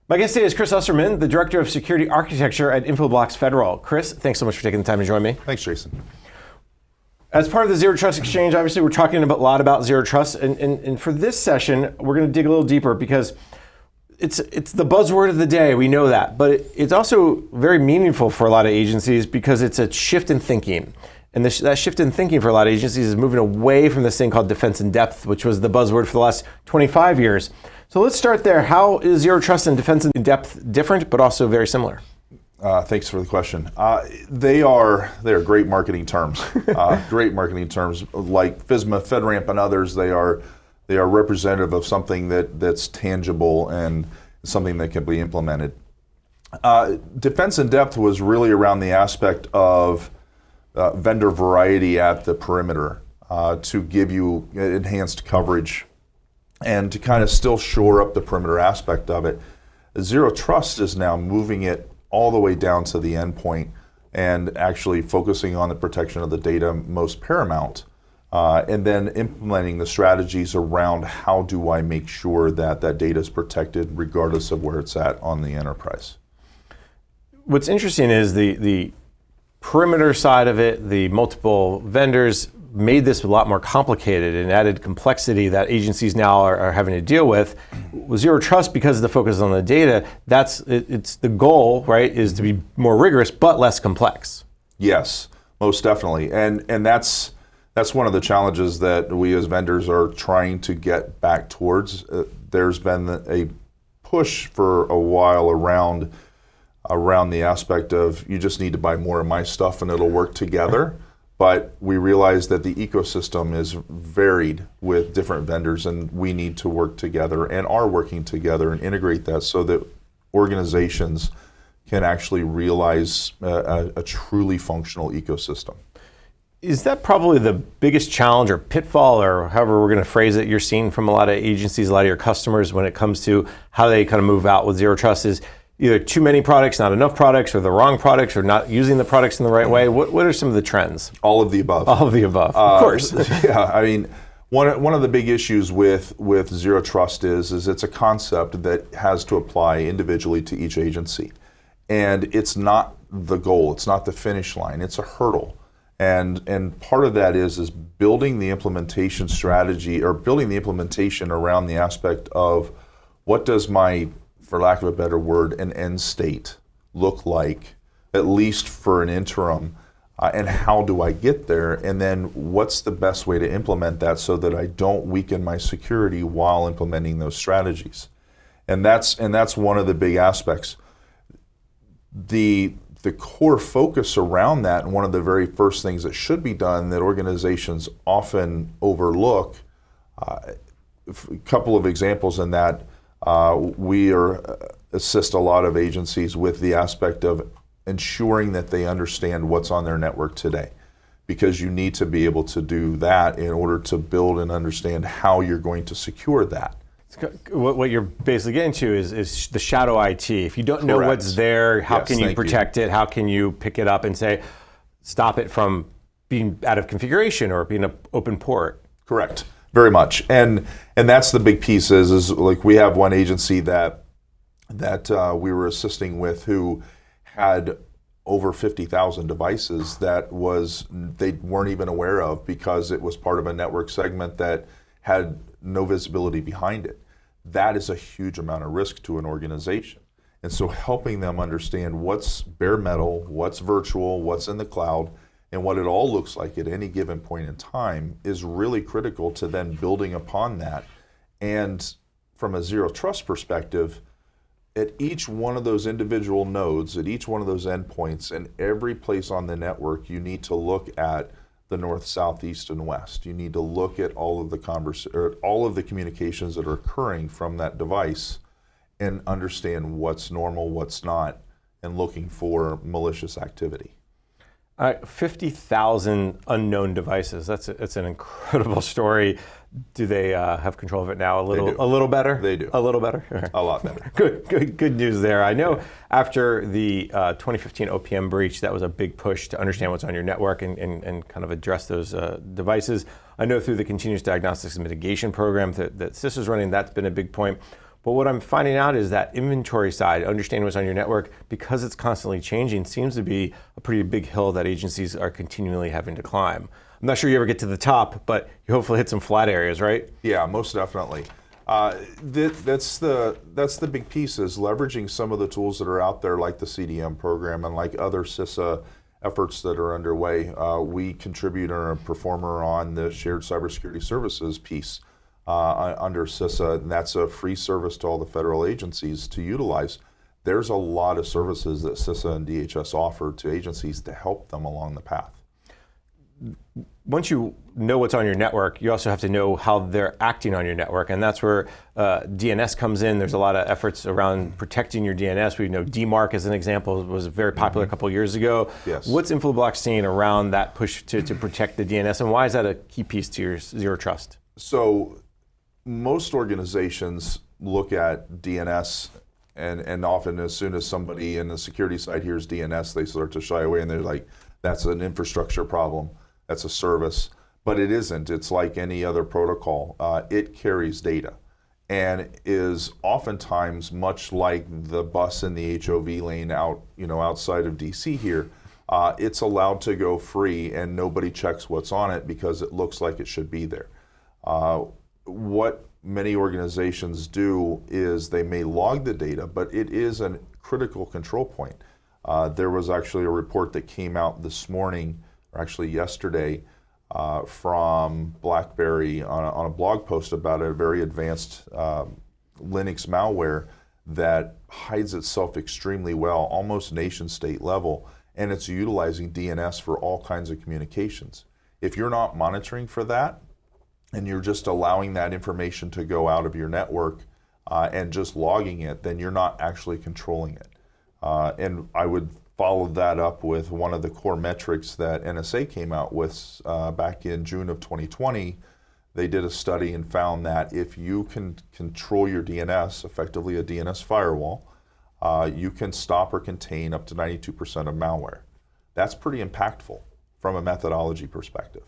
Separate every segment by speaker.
Speaker 1: My guest today is Chris Usserman, the Director of Security Architecture at Infoblox Federal. Chris, thanks so much for taking the time to join me.
Speaker 2: Thanks, Jason.
Speaker 1: As part of the Zero Trust Exchange, obviously we're talking a lot about Zero Trust, and for this session, we're going to dig a little deeper because it's the buzzword of the day, we know that, but it's also very meaningful for a lot of agencies because it's a shift in thinking. And that shift in thinking for a lot of agencies is moving away from this thing called defense in depth, which was the buzzword for the last 25 years. So let's start there. How is Zero Trust and defense in depth different, but also very similar?
Speaker 2: Thanks for the question. They are great marketing terms. Great marketing terms like FISMA, FedRAMP, and others. They are representative of something that's tangible and something that can be implemented. Defense in depth was really around the aspect of vendor variety at the perimeter to give you enhanced coverage and to kind of still shore up the perimeter aspect of it. Zero Trust is now moving it all the way down to the endpoint and actually focusing on the protection of the data most paramount, and then implementing the strategies around how do I make sure that that data is protected regardless of where it's at on the enterprise.
Speaker 1: What's interesting is the perimeter side of it, the multiple vendors made this a lot more complicated and added complexity that agencies now are having to deal with. With Zero Trust, because of the focus on the data, it's the goal, right, is to be more rigorous but less complex.
Speaker 2: Yes, most definitely. And that's one of the challenges that we as vendors are trying to get back towards. There's been a push for a while around the aspect of you just need to buy more of my stuff and it'll work together. But we realize that the ecosystem is varied with different vendors and we need to work together and are working together and integrate that so that organizations can actually realize a truly functional ecosystem.
Speaker 1: Is that probably the biggest challenge or pitfall, or however we're going to phrase it, you're seeing from a lot of agencies, a lot of your customers when it comes to how they kind of move out with Zero Trust is either too many products, not enough products, or the wrong products, or not using the products in the right way? What are some of the trends?
Speaker 2: All of the above.
Speaker 1: All of the above, of course.
Speaker 2: Yeah, I mean, one of the big issues with Zero Trust is it's a concept that has to apply individually to each agency. And it's not the goal, it's not the finish line, it's a hurdle. And part of that is building the implementation strategy or building the implementation around the aspect of what does my, for lack of a better word, an end state look like, at least for an interim, and how do I get there? And then what's the best way to implement that so that I don't weaken my security while implementing those strategies? And that's one of the big aspects. The core focus around that, and one of the very first things that should be done that organizations often overlook, a couple of examples in that, we assist a lot of agencies with the aspect of ensuring that they understand what's on their network today, because you need to be able to do that in order to build and understand how you're going to secure that.
Speaker 1: What you're basically getting to is the shadow IT. If you don't know
Speaker 2: Correct.
Speaker 1: what's there, how
Speaker 2: Yes,
Speaker 1: can you
Speaker 2: thank
Speaker 1: protect it? How can you pick it up and say, stop it from being out of configuration or being an open port?
Speaker 2: Correct. Very much, and that's the big piece is like we have one agency that we were assisting with who had over 50,000 devices that they weren't even aware of because it was part of a network segment that had no visibility behind it. That is a huge amount of risk to an organization, and so helping them understand what's bare metal, what's virtual, what's in the cloud, and what it all looks like at any given point in time is really critical to then building upon that. And from a Zero Trust perspective, at each one of those individual nodes, at each one of those endpoints, and every place on the network, you need to look at the north, south, east, and west. You need to look at all of the communications that are occurring from that device and understand what's normal, what's not, and looking for malicious activity.
Speaker 1: 50,000 unknown devices. That's an incredible story. Do they have control of it now? A little better?
Speaker 2: They do.
Speaker 1: A little better?
Speaker 2: A lot better.
Speaker 1: Good news there. I know after the 2015 OPM breach, that was a big push to understand what's on your network and kind of address those devices. I know through the continuous diagnostics and mitigation program that CIS is running, that's been a big point. But what I'm finding out is that inventory side, understanding what's on your network, because it's constantly changing, seems to be a pretty big hill that agencies are continually having to climb. I'm not sure you ever get to the top, but you hopefully hit some flat areas, right?
Speaker 2: Yeah, most definitely. That's the big piece, is leveraging some of the tools that are out there, like the CDM program and like other CISA efforts that are underway. We contribute and are a performer on the shared cybersecurity services piece under CISA, and that's a free service to all the federal agencies to utilize. There's a lot of services that CISA and DHS offer to agencies to help them along the path.
Speaker 1: Once you know what's on your network, you also have to know how they're acting on your network, and that's where DNS comes in. There's a lot of efforts around protecting your DNS. We know DMARC, as an example, was very popular a couple of years ago.
Speaker 2: Yes.
Speaker 1: What's Infoblox seeing around that push to protect the DNS, and why is that a key piece to your zero trust?
Speaker 2: So most organizations look at DNS, and often as soon as somebody in the security side hears DNS, they start to shy away, and they're like, that's an infrastructure problem. That's a service, but it isn't. It's like any other protocol. It carries data and is oftentimes much like the bus in the HOV lane outside of DC here. It's allowed to go free and nobody checks what's on it because it looks like it should be there. What many organizations do is they may log the data, but it is a critical control point. There was actually a report that came out this morning, or actually yesterday, from BlackBerry on a blog post about a very advanced Linux malware that hides itself extremely well, almost nation state level, and it's utilizing DNS for all kinds of communications. If you're not monitoring for that, and you're just allowing that information to go out of your network and just logging it, then you're not actually controlling it. And I would follow that up with one of the core metrics that NSA came out with back in June of 2020. They did a study and found that if you can control your DNS, effectively a DNS firewall, you can stop or contain up to 92% of malware. That's pretty impactful from a methodology perspective.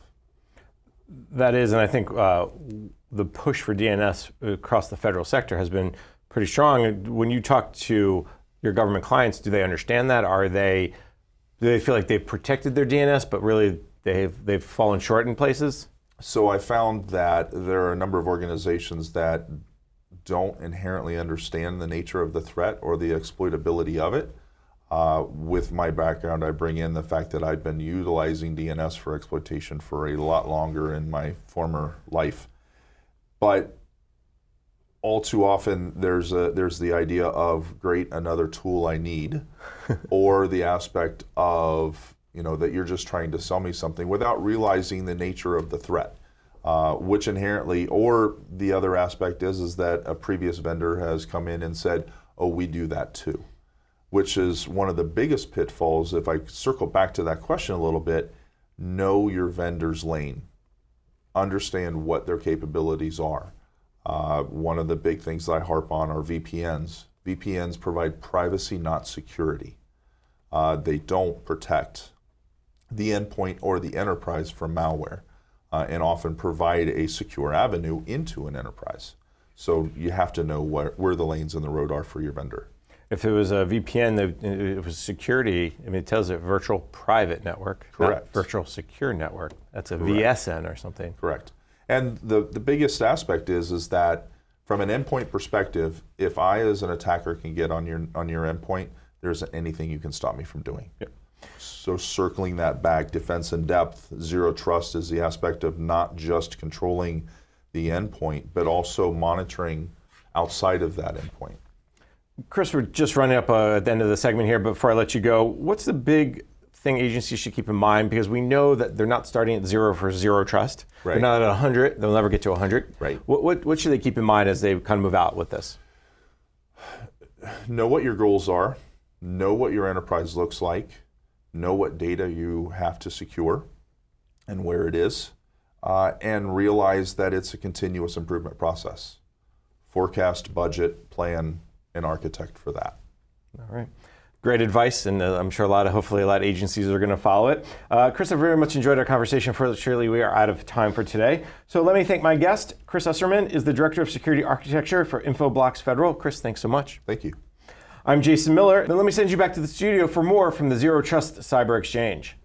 Speaker 1: That is, and I think the push for DNS across the federal sector has been pretty strong. When you talk to your government clients, do they understand that? Do they feel like they've protected their DNS, but really they've fallen short in places?
Speaker 2: So I found that there are a number of organizations that don't inherently understand the nature of the threat or the exploitability of it. With my background, I bring in the fact that I've been utilizing DNS for exploitation for a lot longer in my former life. But all too often, there's the idea of, great, another tool I need, or the aspect of, that you're just trying to sell me something without realizing the nature of the threat, which inherently, or the other aspect is that a previous vendor has come in and said, oh, we do that too, which is one of the biggest pitfalls. If I circle back to that question a little bit, know your vendor's lane, understand what their capabilities are. One of the big things that I harp on are VPNs. VPNs provide privacy, not security. They don't protect the endpoint or the enterprise from malware, and often provide a secure avenue into an enterprise. So you have to know where the lanes in the road are for your vendor.
Speaker 1: If it was a VPN, it was security. I mean, it tells it virtual private network,
Speaker 2: correct,
Speaker 1: not virtual secure network. That's a
Speaker 2: correct.
Speaker 1: VSN or something.
Speaker 2: Correct. And the biggest aspect is that from an endpoint perspective, if I as an attacker can get on your endpoint, there isn't anything you can stop me from doing.
Speaker 1: Yep.
Speaker 2: So circling that back, defense in depth, zero trust is the aspect of not just controlling the endpoint, but also monitoring outside of that endpoint.
Speaker 1: Chris, we're just running up at the end of the segment here, but before I let you go, what's the big thing agencies should keep in mind? Because we know that they're not starting at zero for zero trust.
Speaker 2: Right.
Speaker 1: They're not at 100. They'll never get to 100.
Speaker 2: Right.
Speaker 1: What should they keep in mind as they kind of move out with this?
Speaker 2: Know what your goals are. Know what your enterprise looks like. Know what data you have to secure and where it is. And realize that it's a continuous improvement process. Forecast, budget, plan, and architect for that.
Speaker 1: All right. Great advice, and I'm sure hopefully a lot of agencies are going to follow it. Chris, I very much enjoyed our conversation. Surely we are out of time for today. So let me thank my guest. Chris Usserman is the Director of Security Architecture for Infoblox Federal. Chris, thanks so much.
Speaker 2: Thank you.
Speaker 1: I'm Jason Miller. Then let me send you back to the studio for more from the Zero Trust Cyber Exchange.